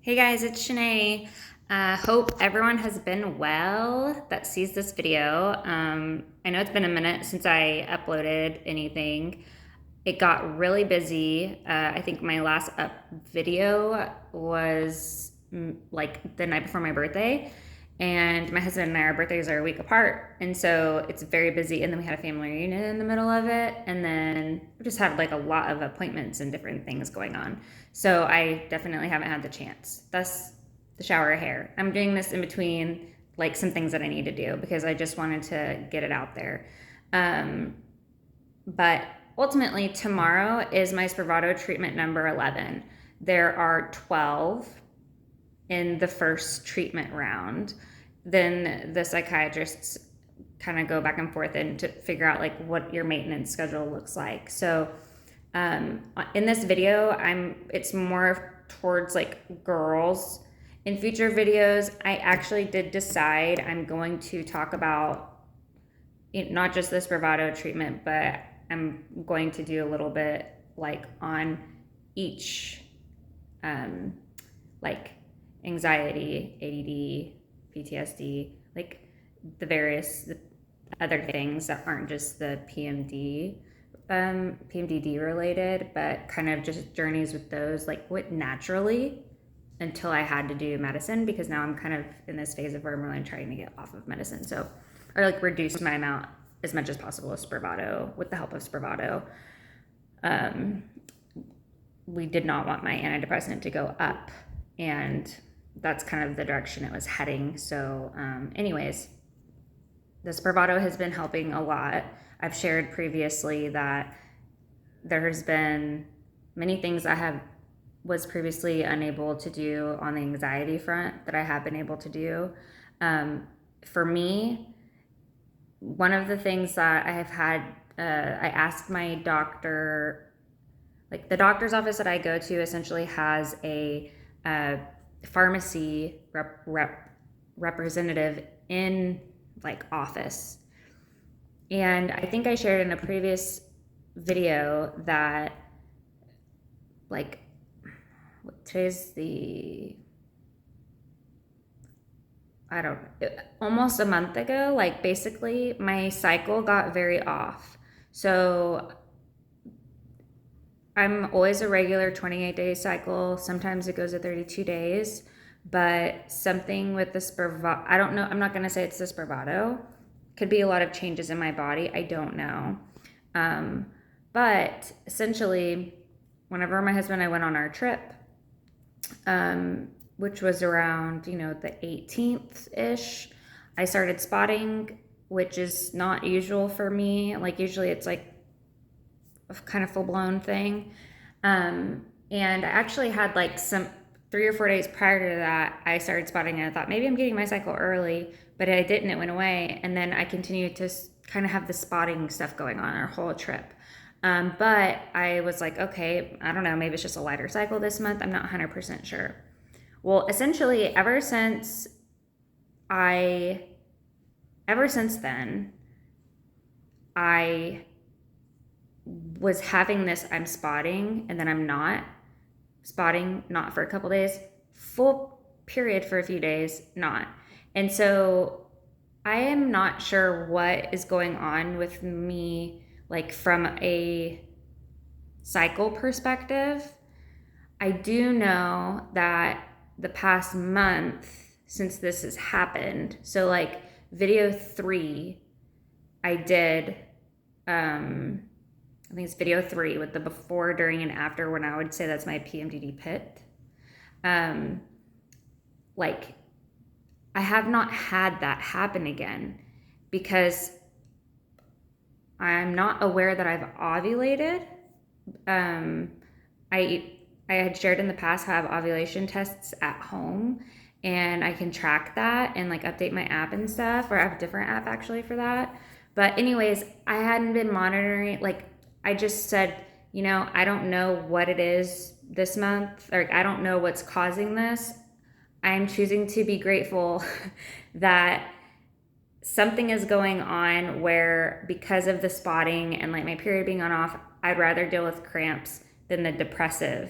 Hey guys, it's Shanae. Hope everyone has been well that sees this video. I know it's been a minute since I uploaded anything. It got really busy. I think my last up video was like the night before my birthday. And my husband and I, our birthdays are a week apart. And so it's very busy. And then we had a family reunion in the middle of it. And then we just had like a lot of appointments and different things going on. So I definitely haven't had the chance. Thus, the shower of hair. I'm doing this in between like some things that I need to do because I just wanted to get it out there. But ultimately, tomorrow is my Spravato treatment number 11. There are 12 in the first treatment round. Then the psychiatrists kind of go back and forth and to figure out like what your maintenance schedule looks like. So in this video, it's more towards like girls. In future videos, I actually did decide I'm going to talk about not just the Spravato treatment, but I'm going to do a little bit like on each like anxiety, ADD, PTSD, like the other things that aren't just the PMDD related, but kind of just journeys with those, like what naturally until I had to do medicine, because now I'm kind of in this phase of where I'm really trying to get off of medicine. So, or like reduce my amount as much as possible of Spravato with the help of Spravato. We did not want my antidepressant to go up, and that's kind of the direction it was heading. So anyways, the Spravato has been helping a lot. I've shared previously that there has been many things I was previously unable to do on the anxiety front that I have been able to do. For me, one of the things that I have had, I asked my doctor, like the doctor's office that I go to essentially has a pharmacy representative in like office. And I think I shared in a previous video that like today's almost a month ago, like basically my cycle got very off. So I'm always a regular 28-day cycle. Sometimes it goes to 32 days, but something with the Spravato, I don't know. I'm not going to say it's the Spravato. Could be a lot of changes in my body. I don't know. But essentially, whenever my husband and I went on our trip, which was around, the 18th-ish, I started spotting, which is not usual for me. Like usually it's like a kind of full-blown thing. And I actually had like 3 or 4 days prior to that, I started spotting and I thought maybe I'm getting my cycle early, but I didn't. It went away. And then I continued to kind of have the spotting stuff going on our whole trip. But I was like, okay, I don't know, maybe it's just a lighter cycle this month. I'm not 100% sure. Well, essentially, ever since then, I was having this, I'm spotting, and then I'm not spotting, not for a couple days, full period for a few days, not. And so I am not sure what is going on with me, like from a cycle perspective. I do know that the past month since this has happened, so like video 3, I did, I think it's video 3 with the before, during, and after, when I would say that's my PMDD pit. Like, I have not had that happen again because I'm not aware that I've ovulated. I had shared in the past how I have ovulation tests at home, and I can track that and like update my app and stuff, or I have a different app actually for that. But anyways, I hadn't been monitoring, like I just said, I don't know what it is this month, or I don't know what's causing this. I'm choosing to be grateful that something is going on where, because of the spotting and like my period being on off, I'd rather deal with cramps than the depressive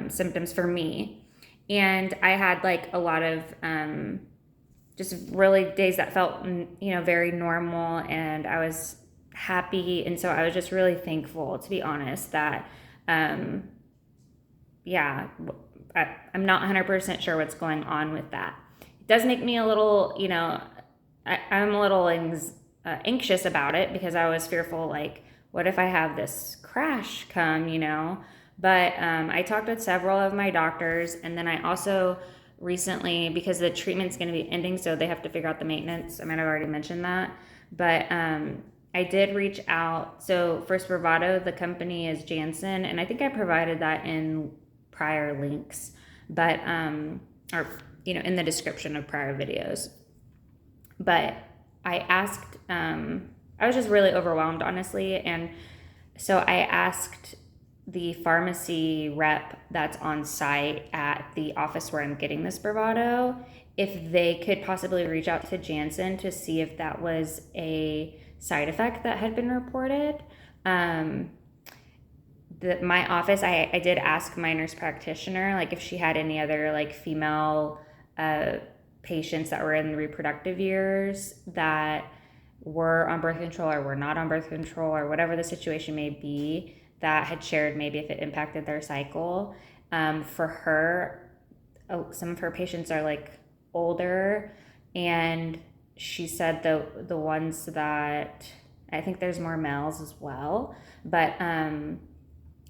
symptoms for me. And I had like a lot of just really days that felt, very normal, and I was happy. And so I was just really thankful, to be honest, that, yeah, I'm not 100% sure what's going on with that. It does make me a little, I'm a little anxious about it, because I was fearful, like, what if I have this crash come. But I talked with several of my doctors, and then I also recently, because the treatment's going to be ending, so they have to figure out the maintenance. I mean, I've already mentioned that, but I did reach out. So for Spravato, the company is Janssen, and I think I provided that in prior links, but or in the description of prior videos. But I asked, I was just really overwhelmed, honestly, and so I asked the pharmacy rep that's on site at the office where I'm getting this Spravato if they could possibly reach out to Janssen to see if that was a side effect that had been reported. My office, I did ask my nurse practitioner, like, if she had any other like female patients that were in the reproductive years that were on birth control or were not on birth control, or whatever the situation may be, that had shared maybe if it impacted their cycle. For her, some of her patients are like older, and she said the ones that, I think there's more males as well, but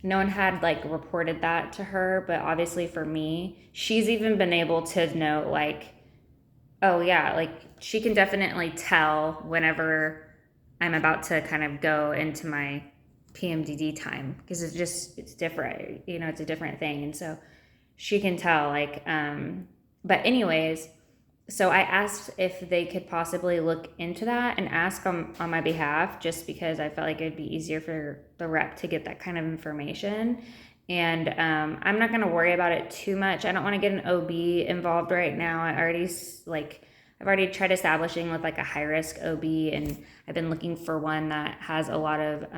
no one had like reported that to her. But obviously for me, she's even been able to know, like, oh yeah, like she can definitely tell whenever I'm about to kind of go into my Pmdd time, because it's different, it's a different thing. And so she can tell, like, but anyways, so I asked if they could possibly look into that and ask on my behalf, just because I felt like it'd be easier for the rep to get that kind of information. And I'm not going to worry about it too much. I don't want to get an OB involved right now. I've already tried establishing with like a high risk OB, and I've been looking for one that has a lot of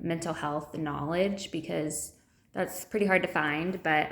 mental health knowledge, because that's pretty hard to find. But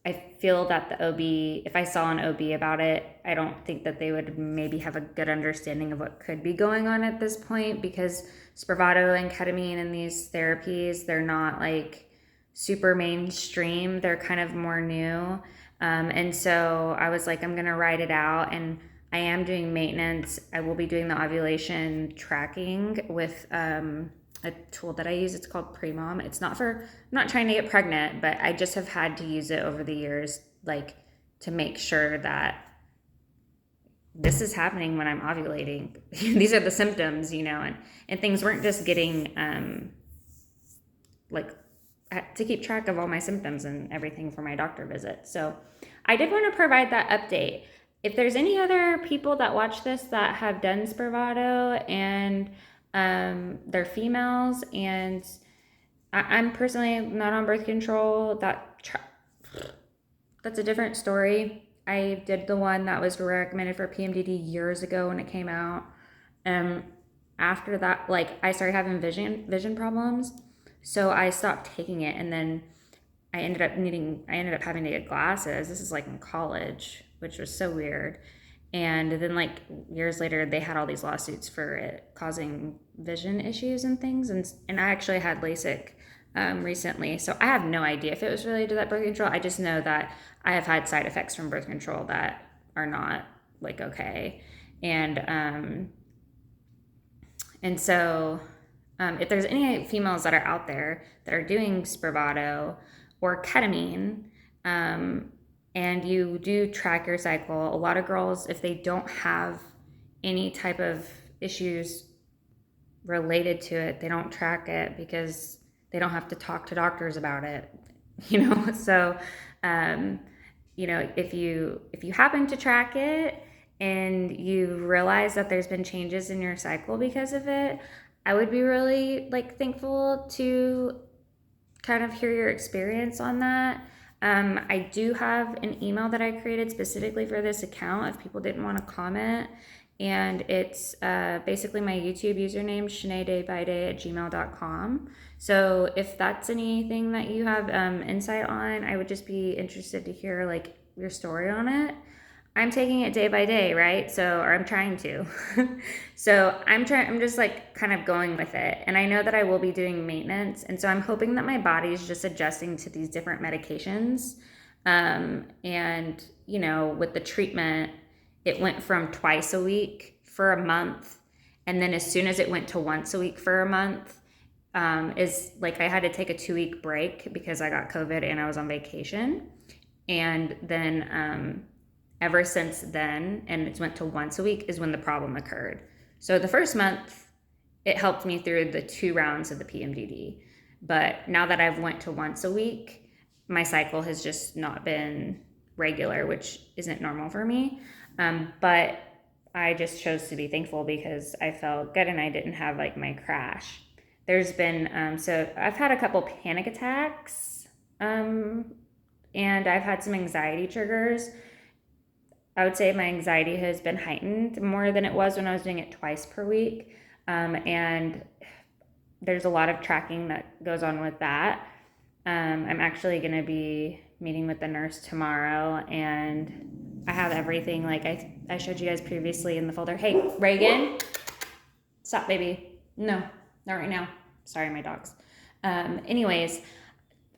I feel that the OB, if I saw an OB about it, I don't think that they would maybe have a good understanding of what could be going on at this point, because Spravato and ketamine and these therapies, they're not like super mainstream. They're kind of more new. And so I was like, I'm going to write it out, and I am doing maintenance. I will be doing the ovulation tracking with a tool that I use. It's called Premom. It's not for, I'm not trying to get pregnant, but I just have had to use it over the years, like, to make sure that this is happening when I'm ovulating. These are the symptoms, and things weren't just getting, like, to keep track of all my symptoms and everything for my doctor visit. So I did want to provide that update. If there's any other people that watch this that have done Spravato and they're females, and I'm personally not on birth control, that's a different story. I did the one that was recommended for PMDD years ago when it came out. After that, like, I started having vision problems, so I stopped taking it, and then I ended up having to get glasses. This is like in college, which was so weird. And then like years later, they had all these lawsuits for it causing vision issues and things. And I actually had LASIK recently. So I have no idea if it was related to that birth control. I just know that I have had side effects from birth control that are not like okay. And so if there's any females that are out there that are doing Spravato or ketamine, and you do track your cycle, a lot of girls, if they don't have any type of issues related to it, they don't track it because they don't have to talk to doctors about it, So, if you happen to track it and you realize that there's been changes in your cycle because of it, I would be really like thankful to kind of hear your experience on that. I do have an email that I created specifically for this account if people didn't want to comment. And it's basically my YouTube username, shenadaybyday@gmail.com. So if that's anything that you have insight on, I would just be interested to hear like your story on it. I'm taking it day by day, right? So, or I'm trying to. So I'm just like kind of going with it. And I know that I will be doing maintenance. And so I'm hoping that my body is just adjusting to these different medications. And, you know, with the treatment, it went from twice a week for a month. And then as soon as it went to once a week for a month, is like I had to take a 2-week break because I got COVID and I was on vacation. And then, ever since then, and it went to once a week, is when the problem occurred. So the first month, it helped me through the 2 rounds of the Pmdd. But now that I've went to once a week, my cycle has just not been regular, which isn't normal for me. But I just chose to be thankful because I felt good and I didn't have like my crash. There's been, so I've had a couple panic attacks, and I've had some anxiety triggers. I would say my anxiety has been heightened more than it was when I was doing it twice per week. And there's a lot of tracking that goes on with that. I'm actually going to be meeting with the nurse tomorrow, and I have everything like I showed you guys previously in the folder. Hey, Reagan, stop, baby. No, not right now. Sorry, my dogs. Anyways,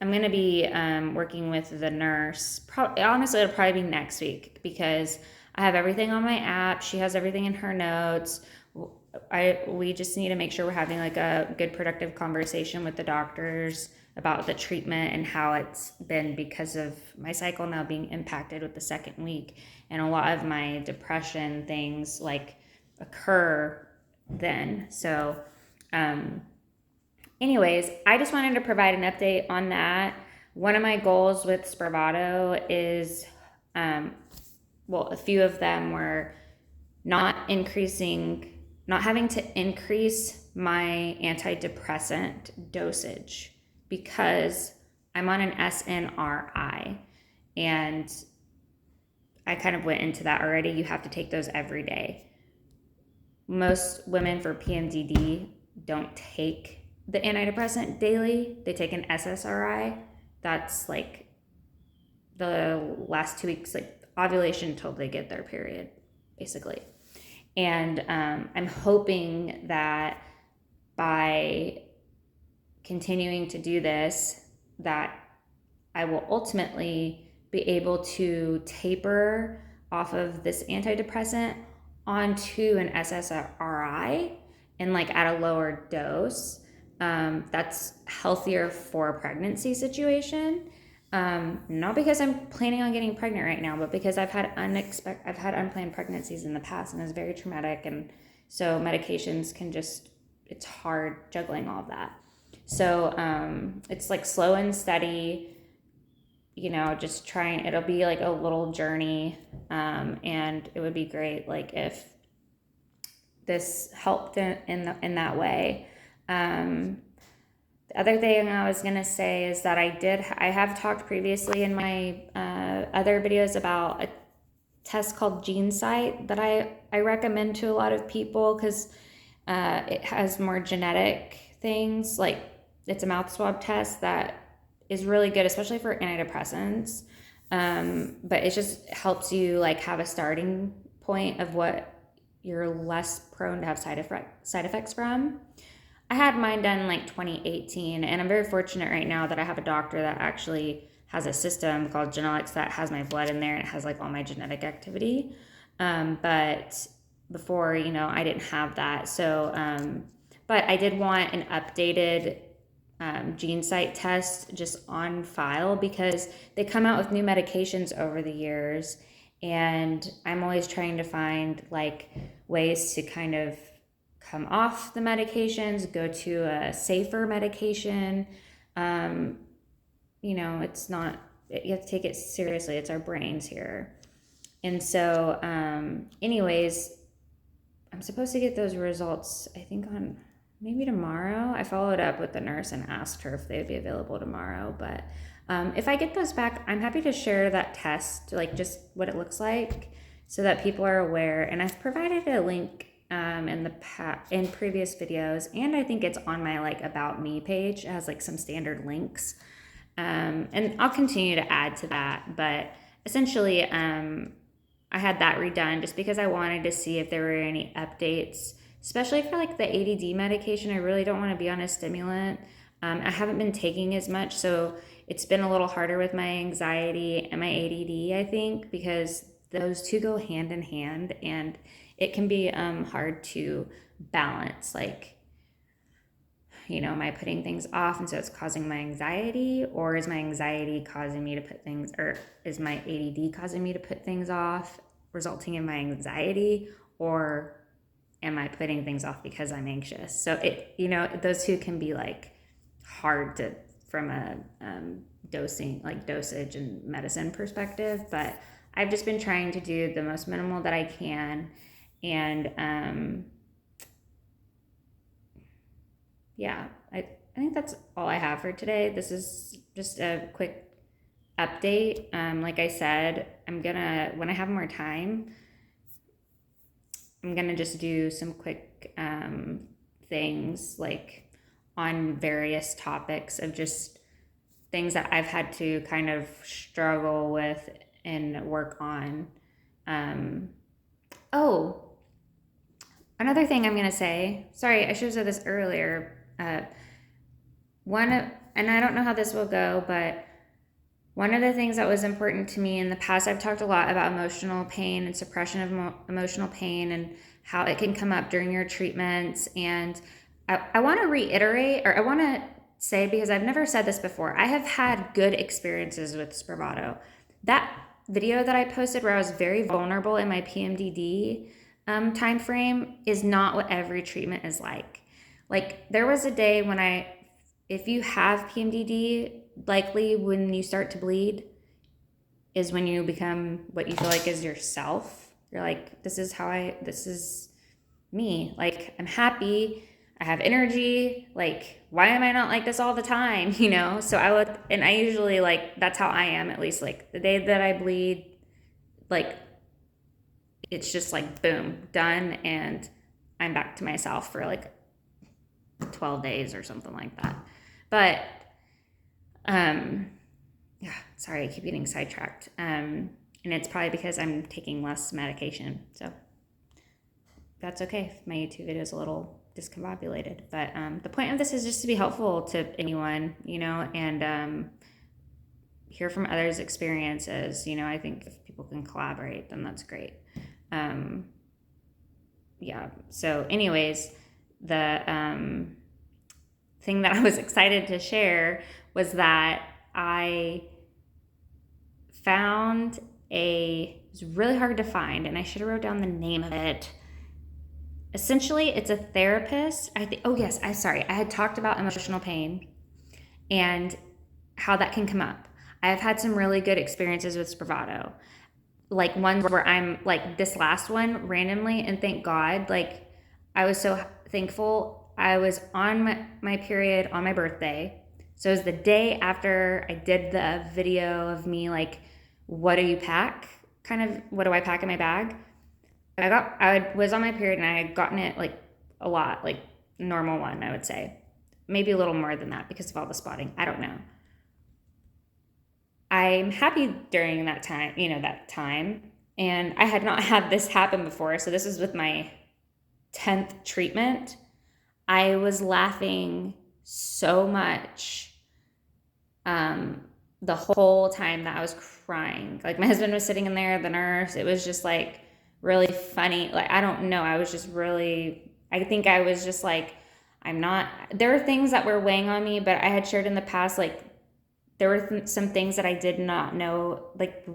I'm going to be working with the nurse. Honestly, it'll probably be next week because I have everything on my app. She has everything in her notes. We just need to make sure we're having like a good, productive conversation with the doctors about the treatment and how it's been because of my cycle now being impacted with the second week. And a lot of my depression things like occur then. So, anyways, I just wanted to provide an update on that. One of my goals with Spravato is, a few of them were not having to increase my antidepressant dosage because I'm on an SNRI. And I kind of went into that already. You have to take those every day. Most women for PMDD don't take the antidepressant daily. They take an SSRI. That's like the last 2 weeks, like ovulation till they get their period, basically. And I'm hoping that by continuing to do this, that I will ultimately be able to taper off of this antidepressant onto an SSRI and like at a lower dose. That's healthier for a pregnancy situation. Not because I'm planning on getting pregnant right now, but because I've had unplanned pregnancies in the past, and it's very traumatic. And so medications can it's hard juggling all of that. So, it's like slow and steady, just trying, it'll be like a little journey. And it would be great, like if this helped in that way. The other thing I was going to say is that I have talked previously in my other videos about a test called Genesight that I recommend to a lot of people because it has more genetic things. Like it's a mouth swab test that is really good, especially for antidepressants. But it just helps you like have a starting point of what you're less prone to have side effects from. I had mine done in like 2018, and I'm very fortunate right now that I have a doctor that actually has a system called Genesight that has my blood in there and it has like all my genetic activity. But before, I didn't have that. So, but I did want an updated Genesight test just on file because they come out with new medications over the years, and I'm always trying to find like ways to kind of come off the medications, go to a safer medication. It's not, you have to take it seriously. It's our brains here. And so, anyways, I'm supposed to get those results, I think on maybe tomorrow. I followed up with the nurse and asked her if they would be available tomorrow. But if I get those back, I'm happy to share that test, like just what it looks like. so that people are aware. And I've provided a link in previous videos, and I think it's on my like about me page. It has like some standard links, and I'll continue to add to that. But essentially, I had that redone just because I wanted to see if there were any updates, especially for like the ADD medication. I really don't want to be on a stimulant. I haven't been taking as much, so it's been a little harder with my anxiety and my ADD, I think, because those two go hand in hand, and it can be hard to balance. Like, you know, am I putting things off and so it's causing my anxiety, or is my anxiety causing me to put things, or is my ADD causing me to put things off, resulting in my anxiety, or am I putting things off because I'm anxious? So it, you know, those two can be like hard to, from a dosage and medicine perspective, but I've just been trying to do the most minimal that I can. And yeah, I think that's all I have for today. This is just a quick update. Like I said, I'm gonna, when I have more time, I'm gonna just do some quick things like on various topics of just things that I've had to kind of struggle with and work on. Oh, another thing I'm gonna say, sorry, I should have said this earlier. And I don't know how this will go, but one of the things that was important to me in the past, I've talked a lot about emotional pain and suppression of emotional pain and how it can come up during your treatments. And I want to reiterate, or I want to say, because I've never said this before, I have had good experiences with Spravato. That video that I posted where I was very vulnerable in my PMDD time frame is not what every treatment is like. Like, there was a day when if you have PMDD, likely when you start to bleed is when you become what you feel like is yourself. You're like, this is me. Like, I'm happy, I have energy, like, why am I not like this all the time, you know? So I usually, like, that's how I am, at least, like, the day that I bleed, like, it's just like, boom, done, and I'm back to myself for like 12 days or something like that. But yeah, sorry, I keep getting sidetracked. And it's probably because I'm taking less medication. So that's okay if my YouTube video is a little discombobulated. But the point of this is just to be helpful to anyone, you know, and hear from others' experiences. You know, I think if people can collaborate, then that's great. Yeah, so anyways, the thing that I was excited to share was that I found it was really hard to find, and I should have wrote down the name of it. Essentially, it's a therapist. I had talked about emotional pain and how that can come up. I've had some really good experiences with Spravato, like ones where I'm like this last one randomly, and thank God, like, I was so thankful. I was on my period on my birthday. So it was the day after I did the video of me, like, what do you pack? Kind of, what do I pack in my bag? I was on my period, and I had gotten it like a lot, like normal one, I would say. Maybe a little more than that because of all the spotting. I don't know. I'm happy during that time, and I had not had this happen before. So this was with my 10th treatment. I was laughing so much the whole time that I was crying. Like, my husband was sitting in there, the nurse. It was just like really funny. Like, I don't know. I think I was just like, there were things that were weighing on me, but I had shared in the past, like, there were some things that I did not know, like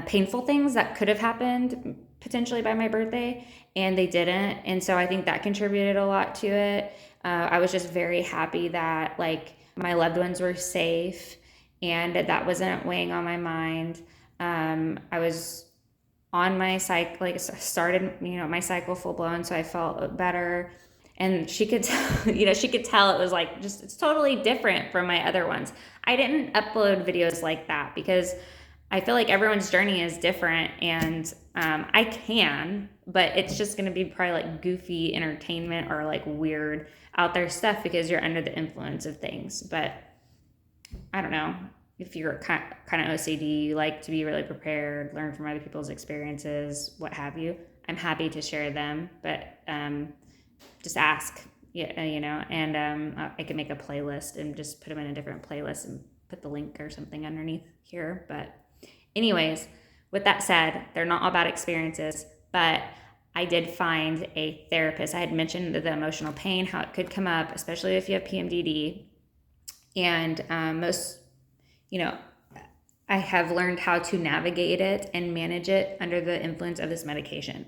painful things that could have happened potentially by my birthday, and they didn't. And so I think that contributed a lot to it. I was just very happy that, like, my loved ones were safe and that wasn't weighing on my mind. I was on my psych, like, started, you know, my cycle full blown, so I felt better. And she could tell, she could tell it was like, just, it's totally different from my other ones. I didn't upload videos like that because I feel like everyone's journey is different, and I can, but it's just going to be probably like goofy entertainment or like weird out there stuff because you're under the influence of things. But I don't know, if you're kind of OCD, you like to be really prepared, learn from other people's experiences, what have you. I'm happy to share them, but just ask, and I can make a playlist and just put them in a different playlist and put the link or something underneath here. But anyways, with that said, they're not all about experiences, but I did find a therapist. I had mentioned the emotional pain, how it could come up, especially if you have PMDD. And I have learned how to navigate it and manage it under the influence of this medication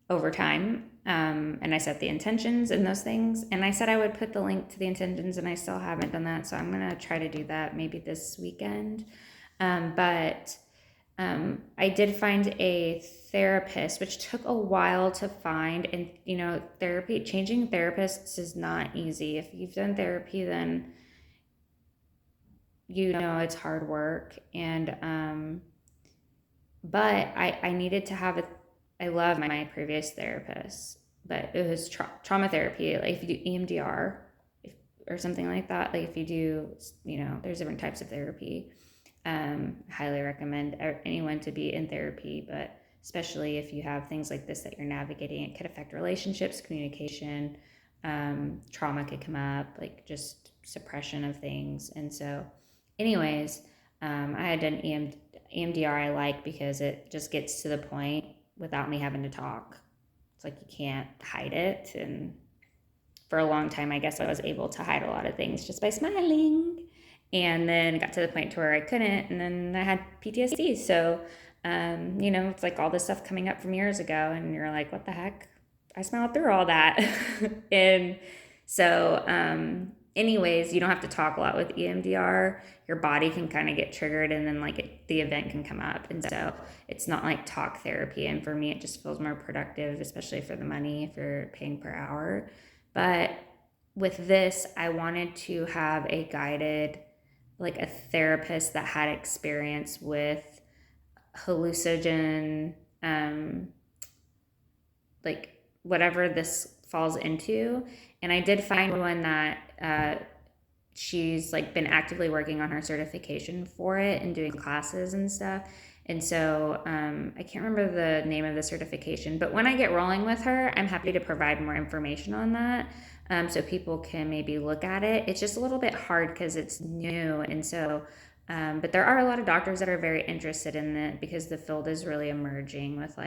over time. And I set the intentions and those things. And I said I would put the link to the intentions, and I still haven't done that. So I'm going to try to do that maybe this weekend. But I did find a therapist, which took a while to find. And, changing therapists is not easy. If you've done therapy, then it's hard work. And, but I needed to have I love my previous therapist, but it was trauma therapy. Like if you do EMDR or something like that, like if you do, there's different types of therapy. Highly recommend anyone to be in therapy, but especially if you have things like this that you're navigating, it could affect relationships, communication, trauma could come up, like just suppression of things. And so anyways, I had done EMDR I like because it just gets to the point without me having to talk. It's like you can't hide it. And for a long time, I guess I was able to hide a lot of things just by smiling. And then it got to the point to where I couldn't, and then I had PTSD. So, it's like all this stuff coming up from years ago, and you're like, what the heck? I smiled through all that. And so, anyways, you don't have to talk a lot with EMDR. Your body can kind of get triggered, and then the event can come up. And so it's not like talk therapy. And for me, it just feels more productive, especially for the money if you're paying per hour. But with this, I wanted to have a guided, like a therapist that had experience with hallucinogen, like whatever this falls into. And I did find one that she's like been actively working on her certification for it and doing classes and stuff. And so I can't remember the name of the certification, but when I get rolling with her, I'm happy to provide more information on that. So people can maybe look at it. It's just a little bit hard because it's new. And so, but there are a lot of doctors that are very interested in it because the field is really emerging with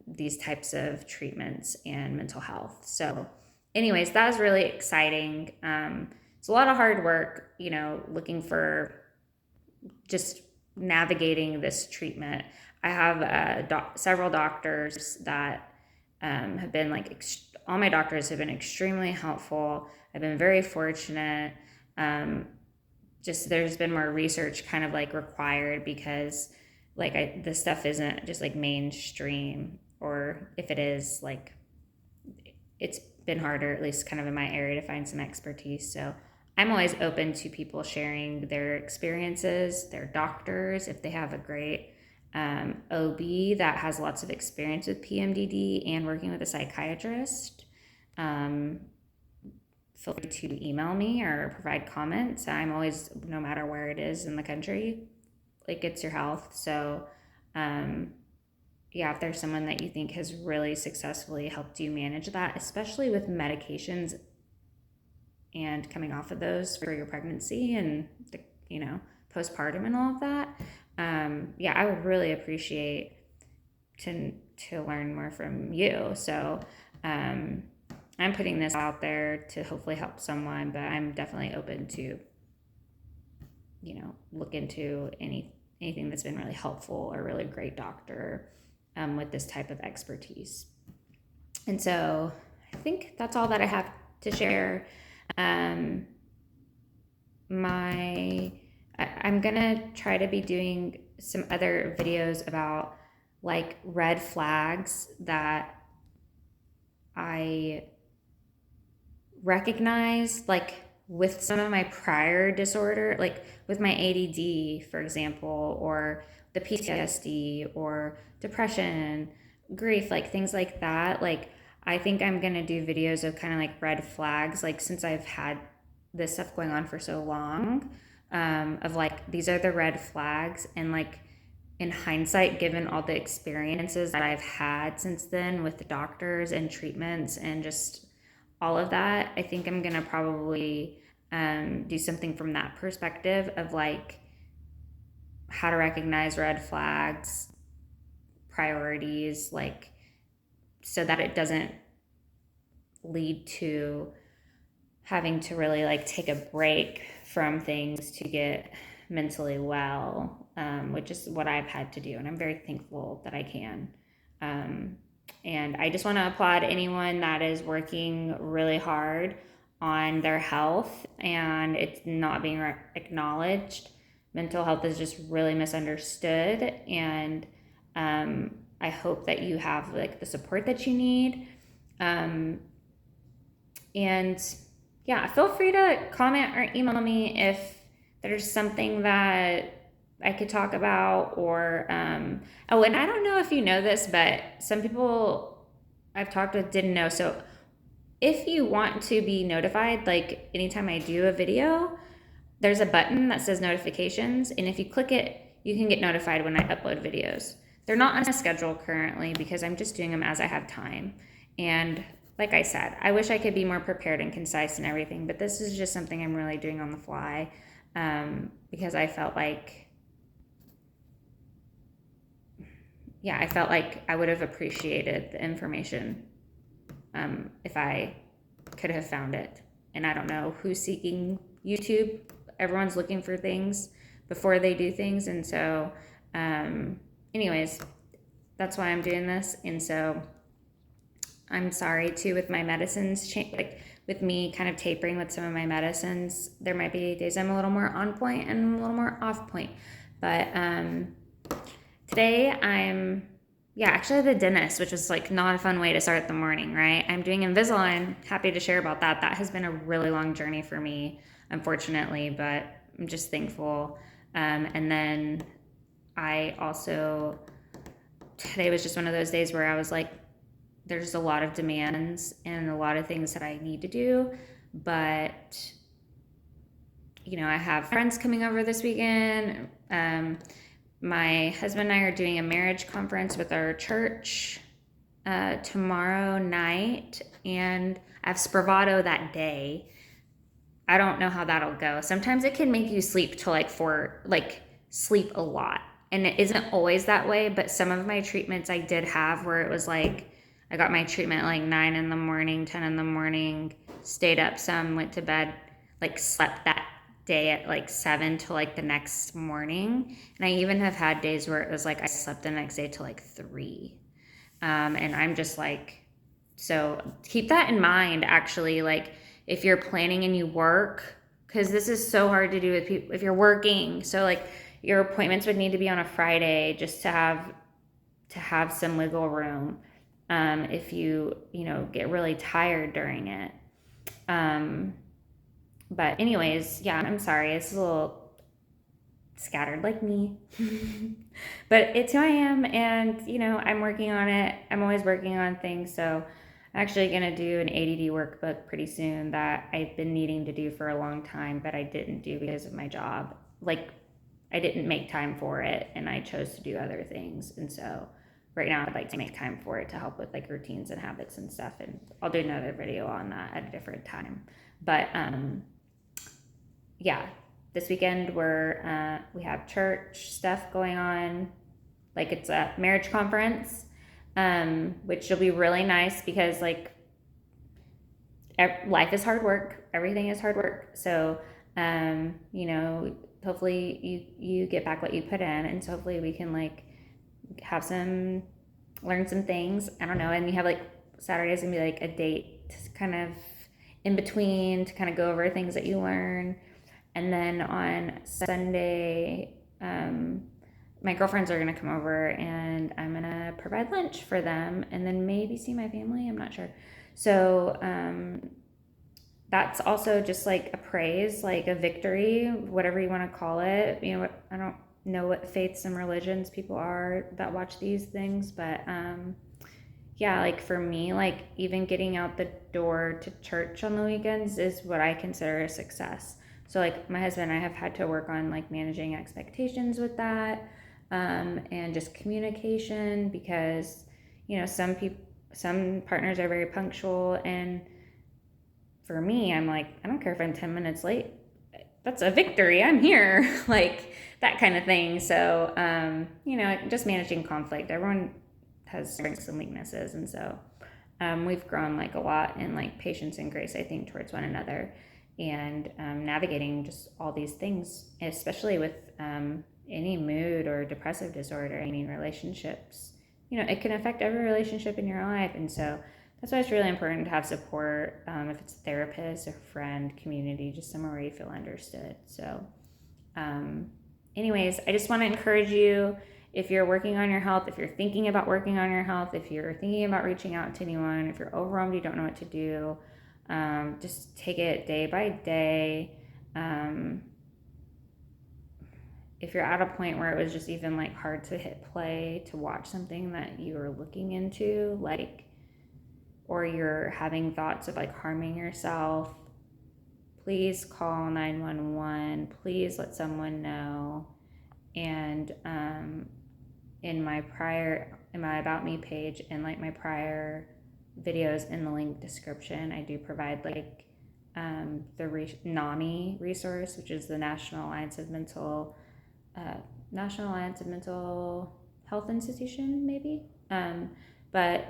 these types of treatments and mental health. So anyways, that was really exciting. It's a lot of hard work, looking for just navigating this treatment. I have several doctors that have been all my doctors have been extremely helpful. I've been very fortunate. Just there's been more research kind of required because this stuff isn't just mainstream, or if it is, it's been harder, at least kind of in my area, to find some expertise. So I'm always open to people sharing their experiences, their doctors, if they have a great OB that has lots of experience with PMDD and working with a psychiatrist. Feel free to email me or provide comments. I'm always, no matter where it is in the country, it's your health. So if there's someone that you think has really successfully helped you manage that, especially with medications and coming off of those for your pregnancy and postpartum and all of that, I would really appreciate to learn more from you. So I'm putting this out there to hopefully help someone, but I'm definitely open to look into anything that's been really helpful or really great doctor with this type of expertise. And so I think that's all that I have to share. I'm gonna try to be doing some other videos about red flags that I recognize, with some of my prior disorder, like with my ADD, for example, or the PTSD or depression, grief, like things like that, like I think I'm gonna do videos of kind of like red flags, like since I've had this stuff going on for so long, of like these are the red flags, and like in hindsight, given all the experiences that I've had since then with the doctors and treatments and just all of that, I think I'm gonna probably do something from that perspective of like how to recognize red flags, priorities, like so that it doesn't lead to having to really like take a break from things to get mentally well, which is what I've had to do. And I'm very thankful that I can. And I just want to applaud anyone that is working really hard on their health and it's not being acknowledged. Mental health is just really misunderstood. And I hope that you have like the support that you need. And yeah, feel free to comment or email me if there's something that I could talk about, or oh, and I don't know if you know this, but some people I've talked with didn't know. So if you want to be notified, like anytime I do a video, there's a button that says notifications, and if you click it, you can get notified when I upload videos. They're not on a schedule currently because I'm just doing them as I have time. And like I said, I wish I could be more prepared and concise and everything, but this is just something I'm really doing on the fly, because I felt like, yeah, I felt like I would have appreciated the information if I could have found it. And I don't know who's seeking YouTube. Everyone's looking for things before they do things. And so, anyways, that's why I'm doing this. And so I'm sorry too with my medicines, like with me kind of tapering with some of my medicines. There might be days I'm a little more on point and a little more off point. But today I'm, yeah, actually at the dentist, which was like not a fun way to start the morning, right? I'm doing Invisalign. Happy to share about that. That has been a really long journey for me, unfortunately, but I'm just thankful. And then I also, today was just one of those days where I was like, there's a lot of demands and a lot of things that I need to do, but you know, I have friends coming over this weekend. My husband and I are doing a marriage conference with our church tomorrow night, and I have Spravato that day. I don't know how that'll go. Sometimes it can make you sleep till like sleep a lot. And it isn't always that way, but some of my treatments I did have where it was like, I got my treatment at like 9 in the morning, 10 in the morning, stayed up some, went to bed, like slept that day at like 7 till like the next morning. And I even have had days where it was like I slept the next day till like 3. And I'm just like, so keep that in mind, actually, like if you're planning and you work, because this is so hard to do with people if you're working. So like your appointments would need to be on a Friday just to have some wiggle room. If you get really tired during it. But anyways, yeah, I'm sorry. It's a little scattered like me. But it's who I am, and I'm working on it. I'm always working on things. So I'm actually going to do an ADD workbook pretty soon that I've been needing to do for a long time, but I didn't do because of my job. Like, I didn't make time for it, and I chose to do other things. And so right now I'd like to make time for it to help with like routines and habits and stuff. And I'll do another video on that at a different time. But yeah, this weekend we have church stuff going on. Like it's a marriage conference, which will be really nice because like life is hard work. Everything is hard work. So, hopefully you get back what you put in. And so hopefully we can like learn some things. I don't know. And you have like Saturday's gonna be like a date kind of in between to kind of go over things that you learn. And then on Sunday, my girlfriends are gonna come over and I'm gonna provide lunch for them and then maybe see my family. I'm not sure. So that's also just like a praise, like a victory, whatever you want to call it. You know, I don't know what faiths and religions people are that watch these things, but yeah, like for me, like even getting out the door to church on the weekends is what I consider a success. So like my husband and I have had to work on like managing expectations with that, and just communication, because you know some partners are very punctual, and for me, I'm like, I don't care if I'm 10 minutes late. That's a victory. I'm here. Like that kind of thing. So, you know, just managing conflict. Everyone has strengths and weaknesses. And so we've grown like a lot in like patience and grace, I think, towards one another, and navigating just all these things, especially with any mood or depressive disorder. I mean, relationships, you know, it can affect every relationship in your life. And so that's why it's really important to have support, if it's a therapist, a friend, community, just somewhere where you feel understood. So, anyways, I just want to encourage you, if you're working on your health, if you're thinking about working on your health, if you're thinking about reaching out to anyone, if you're overwhelmed, you don't know what to do, just take it day by day. If you're at a point where it was just even like hard to hit play to watch something that you were looking into, like, or you're having thoughts of like harming yourself, please call 911. Please let someone know. And in my About Me page and like my prior videos in the link description, I do provide like the NAMI resource, which is the National Alliance of Mental Health Institution, maybe. But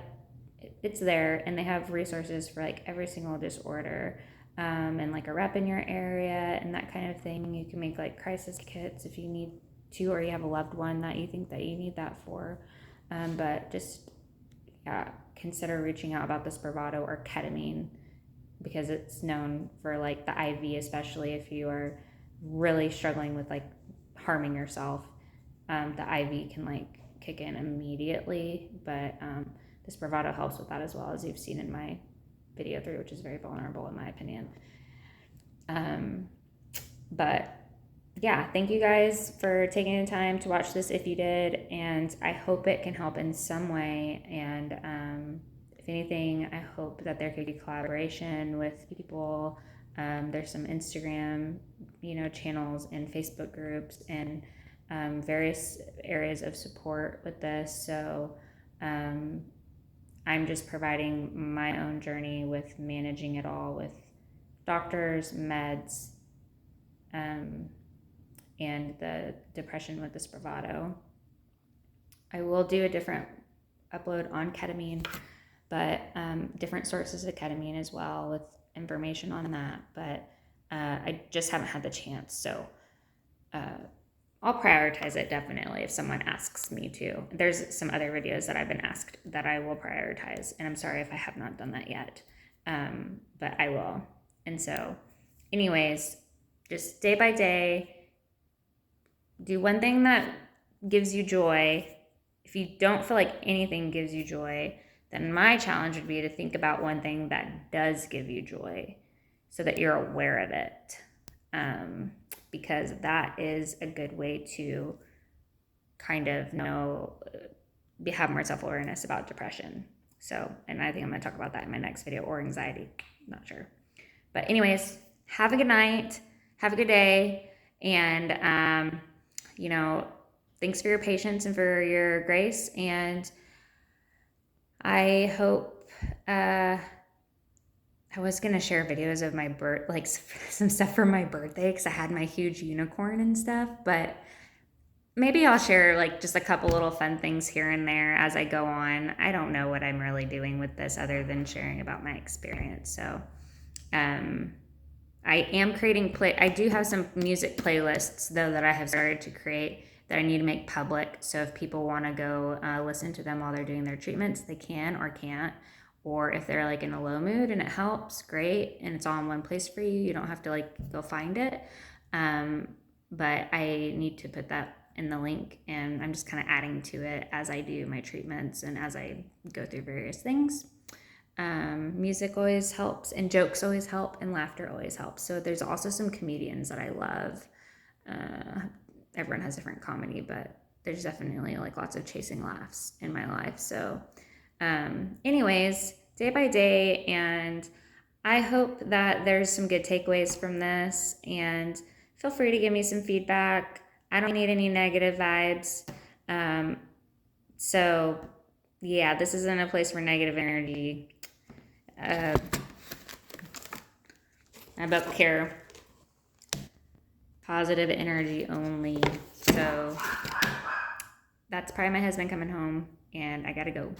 it's there, and they have resources for like every single disorder, and like a rep in your area and that kind of thing. You can make like crisis kits if you need to, or you have a loved one that you think that you need that for. But just consider reaching out about the Spravato or ketamine, because it's known for like the IV, especially if you are really struggling with like harming yourself. The IV can like kick in immediately, but the Spravato helps with that, as well, as you've seen in my video 3, which is very vulnerable in my opinion. But yeah, thank you guys for taking the time to watch this if you did, and I hope it can help in some way. And if anything, I hope that there could be collaboration with people. There's some Instagram, channels and Facebook groups and various areas of support with this. So I'm just providing my own journey with managing it all with doctors, meds, and the depression with the Spravato. I will do a different upload on ketamine, but different sources of ketamine as well, with information on that. But I just haven't had the chance. So I'll prioritize it definitely if someone asks me to. There's some other videos that I've been asked that I will prioritize, and I'm sorry if I have not done that yet, but I will. And so, anyways, just day by day, do one thing that gives you joy. If you don't feel like anything gives you joy, then my challenge would be to think about one thing that does give you joy, so that you're aware of it. Because that is a good way to kind of have more self-awareness about depression. So, and I think I'm going to talk about that in my next video, or anxiety, not sure. But anyways, have a good night, have a good day, and thanks for your patience and for your grace. And I hope I was going to share videos of my like some stuff from my birthday, because I had my huge unicorn and stuff, but maybe I'll share like just a couple little fun things here and there as I go on. I don't know what I'm really doing with this other than sharing about my experience. So I am creating I do have some music playlists though that I have started to create that I need to make public. So if people want to go listen to them while they're doing their treatments, they can or can't. Or if they're like in a low mood and it helps, great. And it's all in one place for you. You don't have to like go find it. But I need to put that in the link, and I'm just kind of adding to it as I do my treatments and as I go through various things. Music always helps, and jokes always help, and laughter always helps. So there's also some comedians that I love. Everyone has different comedy, but there's definitely like lots of chasing laughs in my life. So anyways, day by day, and I hope that there's some good takeaways from this, and feel free to give me some feedback. I don't need any negative vibes. So yeah, this isn't a place for negative energy. I about care positive energy only. So that's probably my husband coming home, and I gotta go.